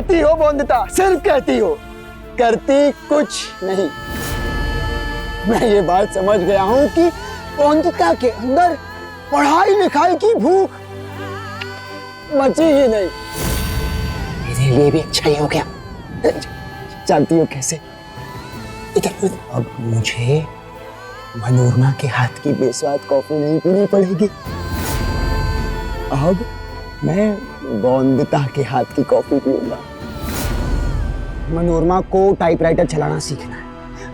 कहती हो बोंदिता, सिर्फ कहती हो, करती कुछ नहीं। मैं ये बात समझ गया हूं कि बोंदिता के अंदर पढ़ाई लिखाई की भूख मची ही नहीं। मेरे लिए भी अच्छा ही हो गया। जानती हो कैसे? इधर अब मुझे मनोरमा के हाथ की बेस्वाद कॉफी नहीं पीनी पड़ेगी। अब मैं बोंदिता के हाथ की कॉफी पीऊंगा। मनोरमा को टाइपराइटर चलाना सीखना है,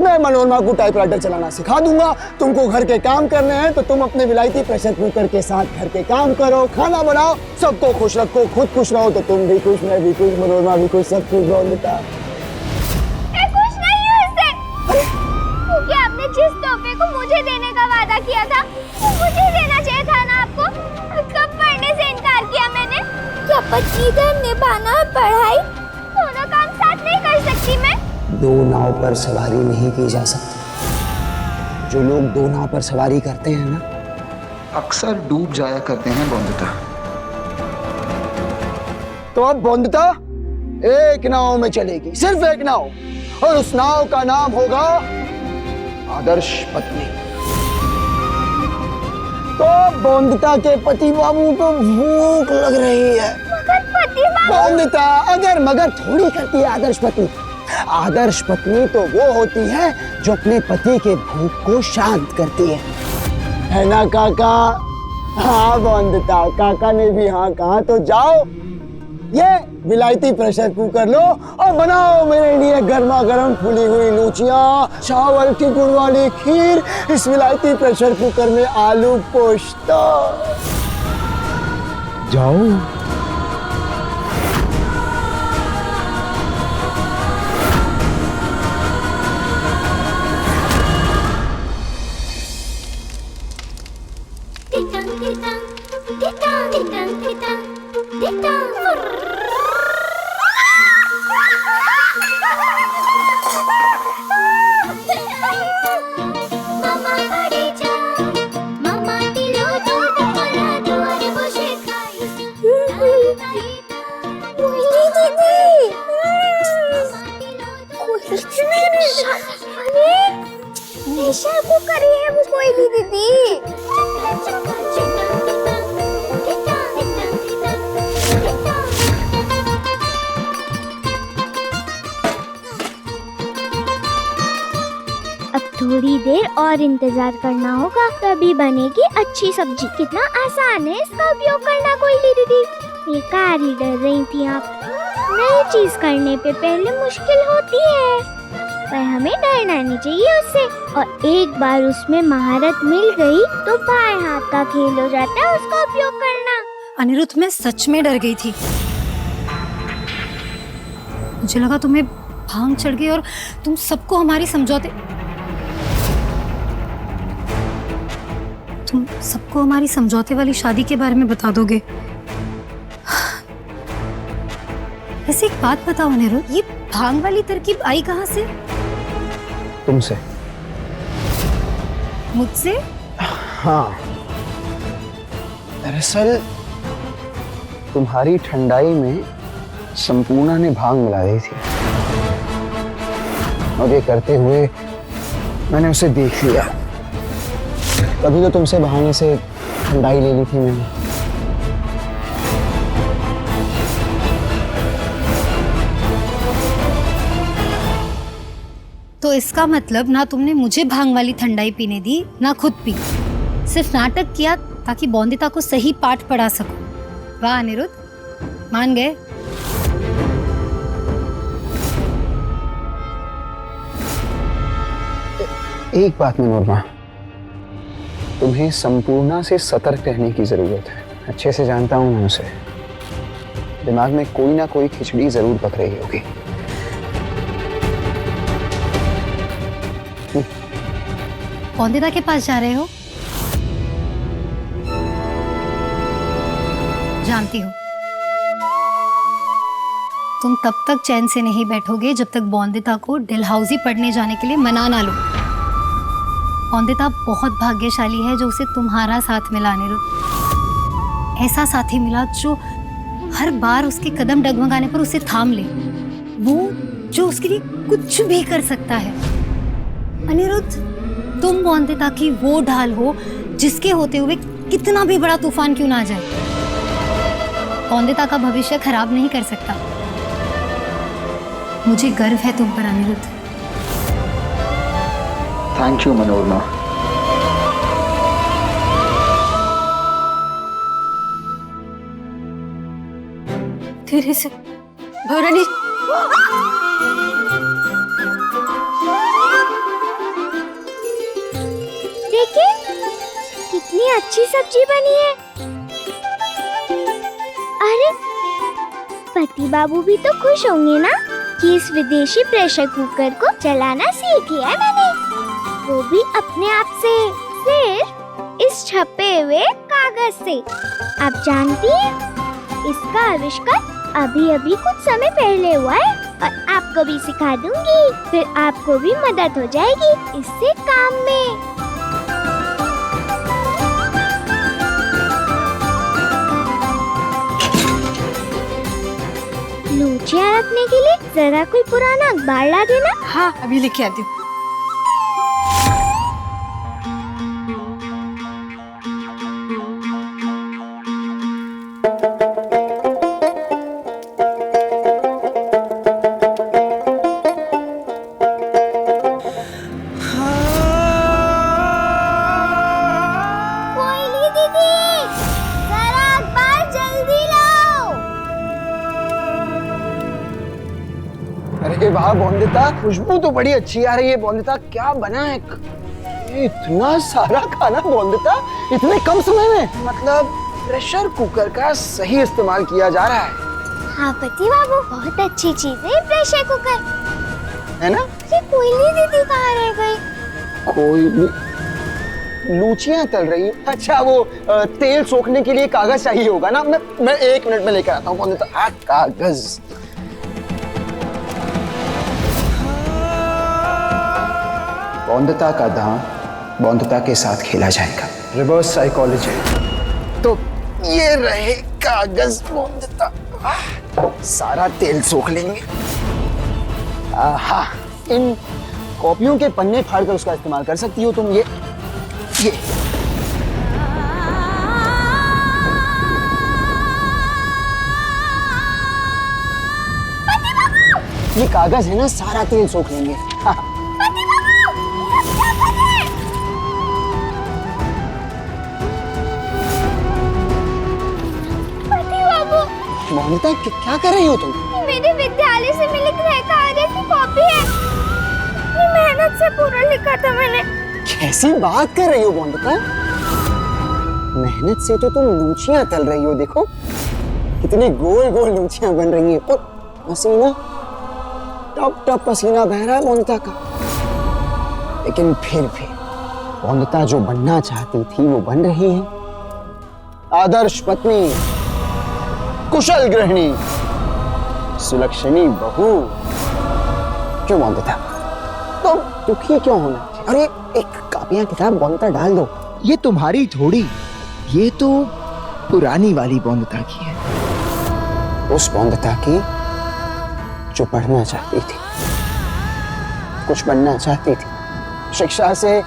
मैं मनोरमा को टाइपराइटर चलाना सिखा दूंगा। तुमको घर के काम करने हैं तो तुम अपने विलायती प्रेशर कुकर के साथ घर के काम करो, खाना बनाओ, सबको खुश रखो, खुद खुश रहो तो तुम भी खुश, मैं भी खुश, मनोरमा भी खुश, सब खुश। बोंदिता मैं खुश नहीं हूँ इससे, क्योंकि आपने जिस तोहफे को मुझे देने का वादा किया था वो मुझे देना चाहिए था ना आपको। कब पढ़ने से इनकार किया मैंने? क्या पतिधर्म निभाना और पढ़ाई दोनों काम साथ नहीं कर सकती मैं? दो नाव पर सवारी नहीं की जा सकती। जो लोग दो नाव पर सवारी करते हैं ना, अक्सर डूब जाया करते हैं बोंदिता। तो अब बोंदिता एक नाव में चलेगी, सिर्फ एक नाव, और उस नाव का नाम होगा आदर्श पत्नी। तो बोंदिता के पति बाबू को भूख लग रही है। मगर पति बाबू? बोंदिता अगर मगर थोड़ी करती है आदर्श पत्नी। आदर्श पत्नी तो वो होती है जो अपने पति के भूख को शांत करती है ना काका? हाँ बोंदिता, काका ने भी हाँ कहा। तो जाओ ये विलायती प्रेशर कुकर लो और बनाओ मेरे लिए गर्मा गर्म फूली हुई लूचियां, चावल की गुड़ वाली खीर, इस विलायती प्रेशर कुकर में आलू पोश्ता। जाओ। प्रेशर कुकर ही है वो कोयली दीदी। अब थोड़ी देर और इंतजार करना होगा, तभी बनेगी अच्छी सब्जी। कितना आसान है इसका उपयोग करना कोयली दीदी। ये कार ही डर रही थी आप। नई चीज करने पे पहले मुश्किल होती है, पर हमें डरना नहीं चाहिए उससे। और एक बार उसमें महारत मिल गई तो बाएं हाथ का खेल हो जाता है उसका उपयोग करना। अनिरुद्ध, मैं सच में डर गई थी। मुझे लगा तुम्हें भांग चढ़ गई और तुम सबको हमारी समझौते वाली शादी के बारे में बता दोगे। ऐसे एक बात बताओ अनिरुद्ध, ये भांग वाली तरकीब आई कहाँ से? तुमसे। मुझसे? हाँ, दरअसल तुम्हारी ठंडाई में संपूर्णा ने भांग मिला दी थी और ये करते हुए मैंने उसे देख लिया। तभी तो तुमसे बहाने से ठंडाई ले ली थी मैंने। तो इसका मतलब ना तुमने मुझे भांग वाली ठंडाई पीने दी, ना खुद पी, सिर्फ नाटक किया ताकि बोंदिता को सही पाठ पढ़ा सको। वाह अनिरुद्ध, मान गए। एक बात मनोरमा, तुम्हें संपूर्णा से सतर्क रहने की जरूरत है। अच्छे से जानता हूं मैं उसे, दिमाग में कोई ना कोई खिचड़ी जरूर पक रही होगी। बोंदिता के पास जा रहे हो? जानती हूँ तुम तब तक चैन से नहीं बैठोगे जब तक बोंदिता को डलहौजी पढ़ने जाने के लिए मना ना लो। बोंदिता बहुत भाग्यशाली है जो उसे तुम्हारा साथ मिला अनिरुद्ध। ऐसा साथी मिला जो हर बार उसके कदम डगमगाने पर उसे थाम ले, वो जो उसके लिए कुछ भी कर सकता है। अनिरुद्ध, तुम बोंदिता की वो ढाल हो जिसके होते हुए कितना भी बड़ा तूफान क्यों ना आ जाए, बोंदिता का भविष्य खराब नहीं कर सकता। मुझे गर्व है तुम पर अनिरुद्ध। Thank you Manorama. तेरे से भरणी देखिए कितनी अच्छी सब्जी बनी है। अरे पति बाबू भी तो खुश होंगे ना कि इस विदेशी प्रेशर कुकर को चलाना सीख लिया मैंने, वो भी अपने आप से, सिर्फ इस छपे हुए कागज से। आप जानती हैं, इसका आविष्कार अभी अभी कुछ समय पहले हुआ है और आपको भी सिखा दूंगी, फिर आपको भी मदद हो जाएगी इससे काम में। लूचियाँ रखने के लिए जरा कोई पुराना अखबार ला देना। हाँ, अभी लेके आती हूँ। कोयली दीदी, जरा अखबार जल्दी लाओ। अरे वाह बोंदिता, खुशबू तो बड़ी अच्छी आ रही है। बोंदिता क्या बना है? इतना सारा खाना बोंदिता, इतने कम समय में। मतलब प्रेशर कुकर का सही इस्तेमाल किया जा रहा है। हाँ पति बाबू, बहुत अच्छी चीज है प्रेशर कुकर, है ना? ये कोयली दीदी कहाँ रह गई? कोई लूचियां तल रही है। अच्छा, वो तेल सोखने के लिए कागज चाहिए होगा ना। मैं 1 मिनट में लेकर आता हूँ बोंदिता। कागज। बोंदिता का दांव बोंदिता के साथ खेला जाएगा। Reverse psychology. तो ये रहे कागज बोंदिता। सारा तेल सोख लेंगे। हाँ, इन कॉपियों के पन्ने फाड़कर उसका इस्तेमाल कर सकती हो तुम। ये ये कागज है ना, सारा तेल सोख लेंगे। हाँ। मोनिता क्या कर रही हो तुम? मेरे विद्यालय से मिले गृह कार्य की कॉपी है, इतनी मेहनत से पूरा लिखा था मैंने। कैसी बात कर रही हो मोनिता? मेहनत से तो तुम लूचियां तल रही हो। देखो कितनी गोल गोल लूचियां बन रही हैं। और पसीना, टप टप पसीना बह रहा है मोनिता का। लेकिन फिर भी मोनिता जो बनना चाहती थी वो बन रही है। आदर्श पत्नी, कुशल गृहिणी, सुलक्षणी बहू। क्यों मोनिता, तुम दुखी क्यों होना? अरे एक कापियां किताब बोंदिता डाल दो। ये तुम्हारी थोड़ी, ये तो पुरानी वाली बोंदिता की है। उस बोंदिता की जो पढ़ना चाहती थी, कुछ बनना चाहती थी, शिक्षा से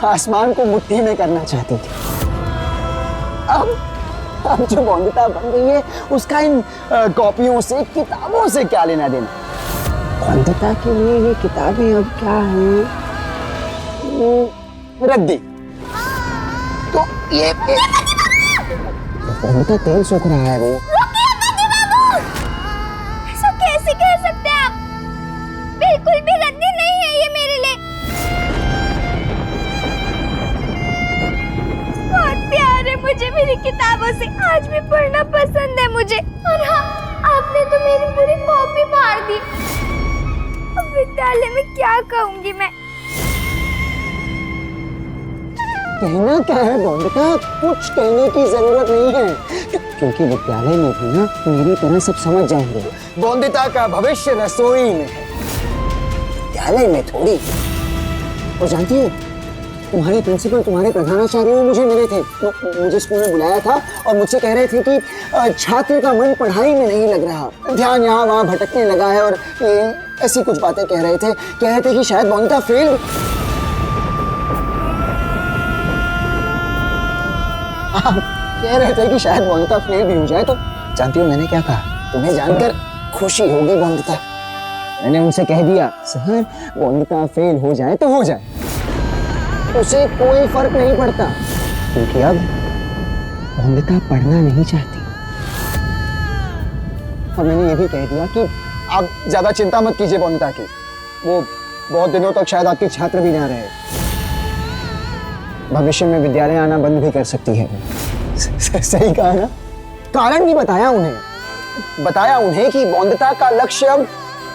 आसमान को मुट्ठी में करना चाहती थी। अब जो बोंदिता बन गई है उसका इन कॉपियों से, किताबों से क्या लेना देना? बोंदिता के लिए ये किताबें अब क्या हैं? रद्दी। तो ये बोंदिता तेल सोख रहा है वो। ऐसा कैसे कह सकते हैं आप? बिल्कुल भी रद्दी नहीं है ये मेरे लिए। बहुत प्यार है मुझे मेरी किताबों से, आज भी पढ़ना पसंद है मुझे। और हाँ, आपने तो मेरी पूरी कॉपी फाड़ दी। अब विद्यालय में क्या कहूंगी मैं? कहना क्या है बोंदिता? कुछ कहने की जरूरत नहीं है, क्योंकि विद्यालय में भी ना मेरी तरह सब समझ जाएंगे। बोंदिता का भविष्य रसोई में है, विद्यालय में थोड़ी। और जानती हो, तुम्हारे प्रिंसिपल, तुम्हारे प्रधानाचार्य वो मुझे मिले थे, मुझे स्कूल में बुलाया था और मुझसे कह रहे थे कि छात्र का मन पढ़ाई में नहीं लग रहा, ध्यान यहाँ वहाँ भटकने लगा है, और ऐसी कुछ बातें कह रहे थे कि शायद बोनिता फेल, कह रहे थे कि शायद बोनिता फेल भी हो जाए। तो जानती हो मैंने क्या कहा? तुम्हें जानकर खुशी होगी बोनिता। मैंने उनसे कह दिया, सर बोनिता फेल हो जाए तो हो जाए, उसे कोई फर्क नहीं पड़ता, क्योंकि अब बोनिता पढ़ना नहीं चाहती। और मैंने ये भी कह दिया कि आप ज्यादा चिंता मत कीजिए बोनिता की, वो बहुत दिनों तक शायद आपकी छात्र भी ना रहे, भविष्य में विद्यालय आना बंद भी कर सकती है। सही कहा ना? कारण भी बताया उन्हें कि बोनिता का लक्ष्य अब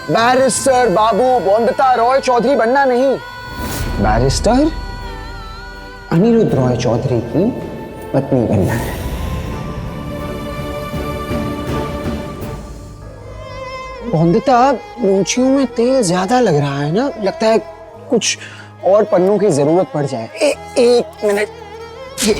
बैरिस्टर बाबू बोनिता रॉय चौधरी बनना नहीं, बैरिस्टर अनिरुद्ध रॉय चौधरी की पत्नी बनना है। बोनिता, मूंछियों में तेल ज्यादा लग रहा है ना, लगता है कुछ और पन्नों की जरूरत पड़ जाए। एक मिनट, ये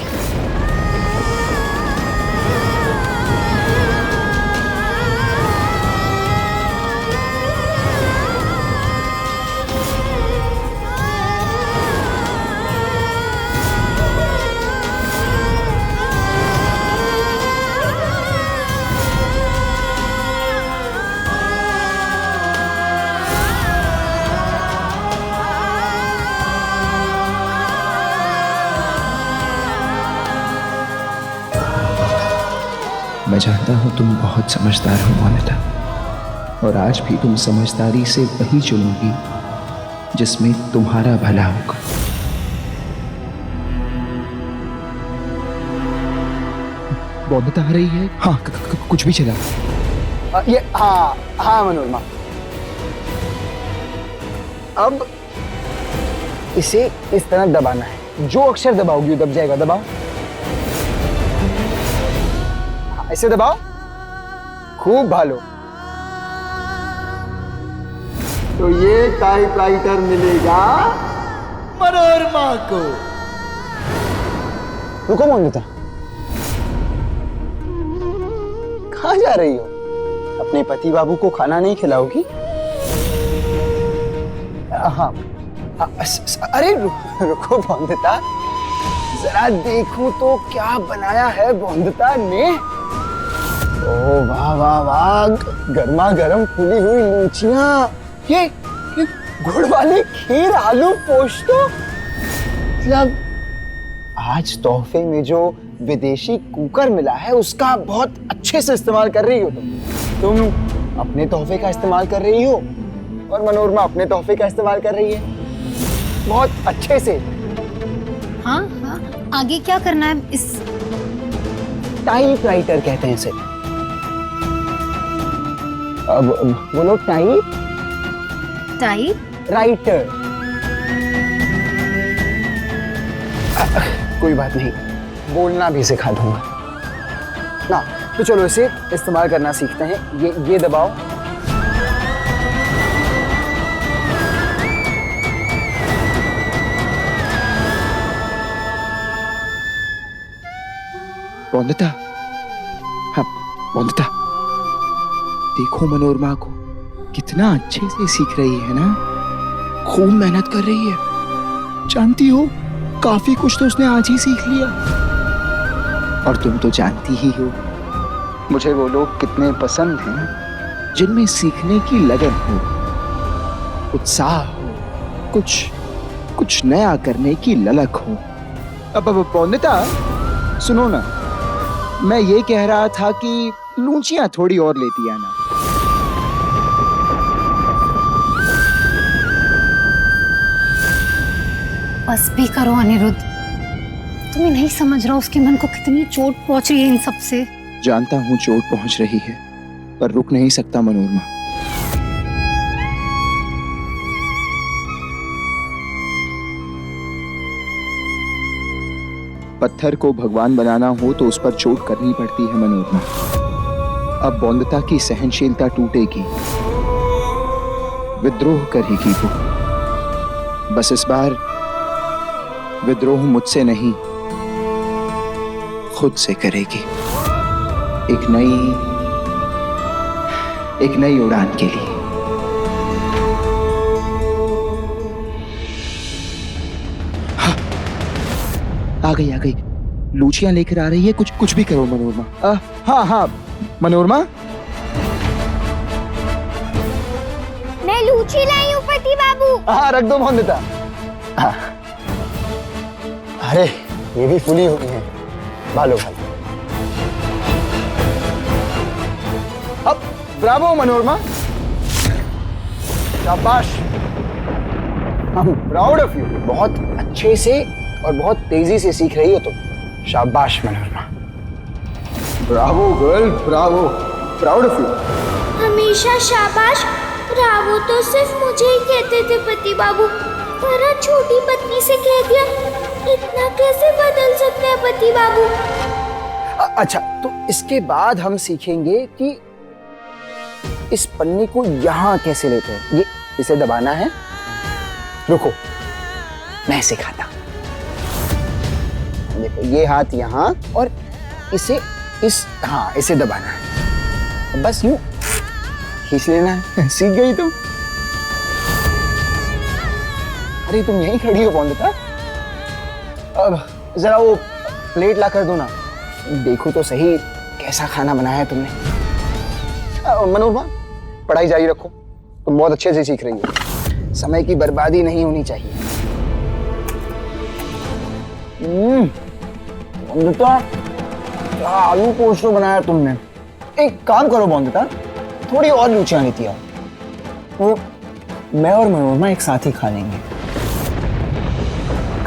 मैं जानता हूं तुम बहुत समझदार हो बोनिता, और आज भी तुम समझदारी से वही चुनोगी जिसमें तुम्हारा भला होगा। बोनिता आ रही है? हाँ, कुछ भी चला। ये हाँ मनोरमा, अब इसे इस तरह दबाना है, जो अक्षर दबाओगी वो दब जाएगा। दबाओ, ऐसे दबाओ, खूब भालो। तो ये टाइपराइटर मिलेगा मनोरमा को। रुको बोनिता, कहाँ जा रही हो? अपने पति बाबू को खाना नहीं खिलाओगी? हाँ, अरे रुको बोनिता, जरा देखो तो क्या बनाया है बोनिता ने। ओ वाह वाह वाह, गर्मा गर्म फूली हुई लूचियां, ये गुड़ वाली खीर, आलू पोस्तो। मतलब आज तोहफे में जो विदेशी कुकर मिला है उसका बहुत अच्छे से इस्तेमाल कर रही हो तुम अपने तोहफे का इस्तेमाल कर रही हो, और मनोरमा अपने तोहफे का इस्तेमाल कर रही है बहुत अच्छे से। हाँ, आगे क्या करना है? इस टाइपराइटर कहते हैं इसे। अब बोलो, टाइप राइटर। कोई बात नहीं, बोलना भी सिखा दूंगा ना। तो चलो इसे इस्तेमाल करना सीखते हैं। ये दबाओ, बोनिता, हाँ बोनिता, देखो मनोरमा को, कितना अच्छे से सीख रही है ना, खूब मेहनत कर रही है। जानती हो, काफी कुछ तो उसने आज ही सीख लिया। और तुम तो जानती ही हो मुझे वो लोग कितने पसंद हैं जिनमें सीखने की लगन हो, उत्साह हो, कुछ नया करने की ललक हो। अब बोनिता सुनो ना, मैं ये कह रहा था कि लूचियां थोड़ी और लेती आना। बस भी करो अनिरुद्ध, तुम्हें नहीं समझ रहा उसके मन को कितनी चोट पहुंच रही है इन सब से। जानता हूं चोट पहुंच रही है, पर रुक नहीं सकता मनोरमा। पत्थर को भगवान बनाना हो तो उस पर चोट करनी पड़ती है मनोरमा। अब बोनिता की सहनशीलता टूटेगी, विद्रोह करेगी वो। बस इस बार विद्रोह मुझसे नहीं, खुद से करेगी। एक नई उड़ान के लिए। हाँ, आ गई। लूचियां लेकर आ रही है। कुछ भी करो मनोरमा। हाँ मनोरमा। मैं लूची लाई हूँ पति बाबू। हाँ रख दो मोहनता। अरे ये भी फुली हुई है। भालो भाई। अब ब्रावो मनोरमा, शाबाश। हम प्राउड ऑफ यू। बहुत अच्छे से और बहुत तेजी से सीख रही हो तुम। शाबाश Manorama. Bravo girl, Bravo. Proud of you. हमेशा शाबाश ब्रावो तो सिर्फ मुझे ही कहते थे पति बाबू, पर आज छोटी पत्नी से कह दिया। इतना कैसे बदल सकते हैं पति बाबू? अच्छा, तो इसके बाद हम सीखेंगे कि इस पन्नी को यहाँ कैसे लेते हैं। ये इसे दबाना है। रुको, मैं सिखाता हूं। देखो, ये हाथ यहाँ और इसे इसे दबाना है। बस यूं खींच लेना है। सीख गई तुम। अरे तुम यहीं खड़ी हो पौंडता। अब जरा वो प्लेट ला कर दो ना। देखो तो सही कैसा खाना बनाया है तुमने। मनोरमा, पढ़ाई जारी रखो। तुम बहुत अच्छे से सीख रही हो। समय की बर्बादी नहीं होनी चाहिए। बॉन्दिता, क्या आलू पोस्तो बनाया तुमने। एक काम करो बॉन्दिता, थोड़ी और लूचियां लेती आओ। तो मैं और मनोरमा एक साथ ही खा लेंगे।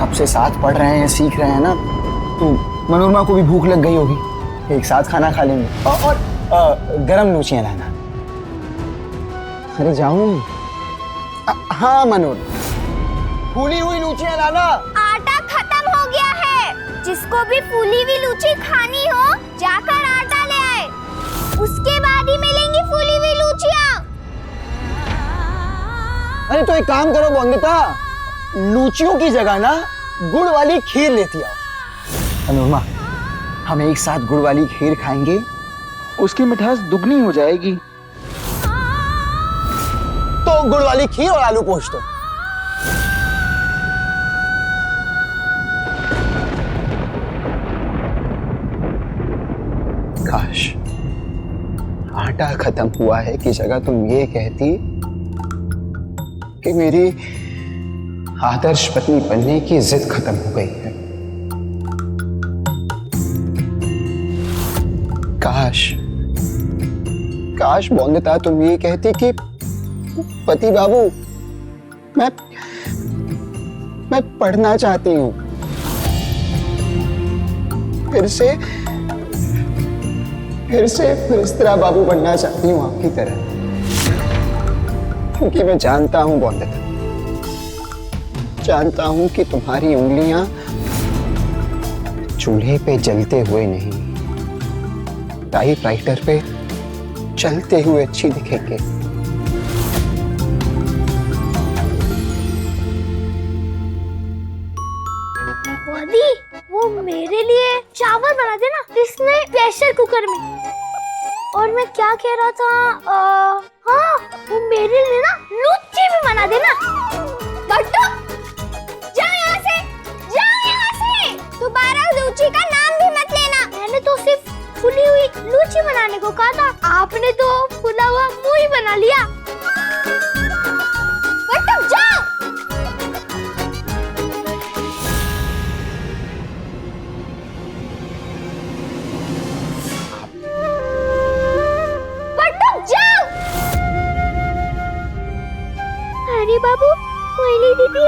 कब से साथ पढ़ रहे हैं, सीख रहे हैं ना, तो मनोरमा को भी भूख लग गई होगी। एक साथ खाना खा लेंगे। और गरम लूचियां लाना। अरे जाऊं। हाँ मनोरमा, फूली हुई लूचियां लाना। आटा खत्म हो गया है। जिसको भी फूली हुई लूची खानी हो, जाकर आटा ले आए। उसके बाद ही मिलेंगी फूली हुई लूचियां। अरे तो एक काम करो बॉन्दिता, लूचियों की जगह ना गुड़ वाली खीर लेती आओ। मनोरमा, हम एक साथ गुड़ वाली खीर खाएंगे। उसकी मिठास दुगनी हो जाएगी। तो गुड़ वाली खीर और आलू पोस्तो। काश आटा खत्म हुआ है की जगह तुम ये कहती कि मेरी आदर्श पत्नी बनने की जिद खत्म हो गई है। काश बॉन्दिता तुम ये कहती कि पति बाबू, मैं पढ़ना चाहती हूँ। फिर से फिरिश्ता बाबू बनना चाहती हूँ आपकी तरह। क्योंकि मैं जानता हूँ बॉन्दिता, जानता हूँ कि तुम्हारी उंगलियां चूल्हे पे जलते हुए नहीं, टाइपराइटर पे चलते हुए अच्छी दिखेंगे। वो मेरे लिए चावल बना देना इसने प्रेशर कुकर में। और मैं क्या कह रहा था, हाँ वो मेरे लिए ना लूची भी बना देना। बट्टू, जाओ यहाँ से, दोबारा लूची का नाम भी मत लेना। मैंने तो सिर्फ फुली हुई लूची बनाने को कहा था, आपने तो फुला हुआ मुंह ही बना लिया। बट्टू जाओ। अरे बाबू, कोयली दीदी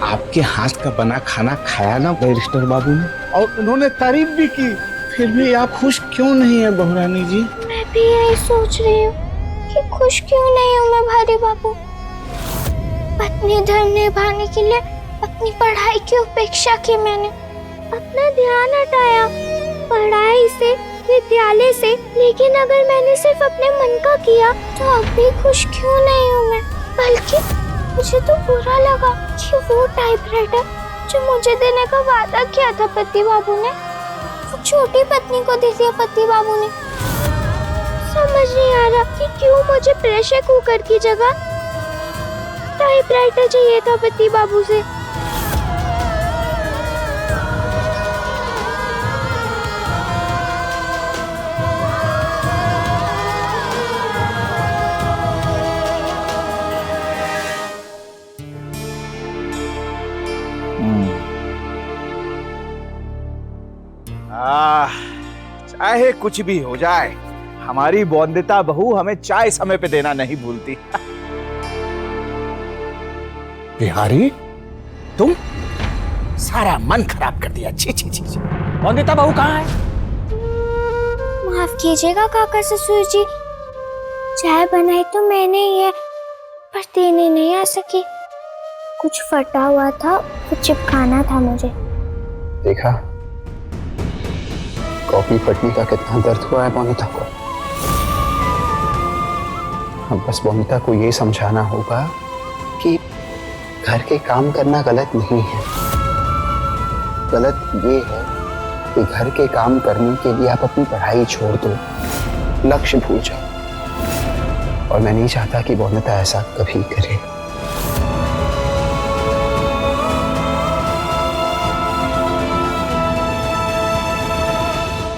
आपके हाथ का बना खाना खाया ना बैरिस्टर बाबू ने, और उन्होंने तारीफ भी की। फिर भी आप खुश क्यों नहीं है बहुरानी जी? मैं भी यही सोच रही हूँ कि खुश क्यों नहीं हूँ मैं भारी बाबू। पत्नी धर्म निभाने के लिए अपनी पढ़ाई की उपेक्षा की मैंने, अपना ध्यान हटाया पढ़ाई से, विद्यालय से। लेकिन अगर मैंने सिर्फ अपने मन का किया तो अब भी खुश क्यों नहीं हूँ मैं, बल्कि मुझे तो बुरा लगा कि वो टाइपराइटर जो मुझे देने का वादा किया था पति बाबू ने, वो छोटी पत्नी को दे दिया पति बाबू ने। समझ नहीं आ रहा कि क्यों मुझे प्रेशर कुकर की जगह टाइपराइटर चाहिए था पति बाबू से। चाहे कुछ भी हो जाए, हमारी बॉन्दिता बहू हमें चाय समय पे देना नहीं भूलती। बिहारी, तुम सारा मन खराब कर दिया। छी छी छी छी। बॉन्दिता बहू कहाँ है? माफ कीजिएगा काका ससुर जी, चाय बनाई तो मैंने ही है, पर देने नहीं आ सकी। कुछ फटा हुआ था, कुछ चिपकाना था मुझे। देखा कॉफी फटने का कितना दर्द हुआ है बोनिता को। अब बस बोनिता को ये समझाना होगा कि घर के काम करना गलत नहीं है। गलत ये है कि घर के काम करने के लिए आप अपनी पढ़ाई छोड़ दो, लक्ष्य भूल जाओ। और मैं नहीं चाहता कि बोनिता ऐसा कभी करे।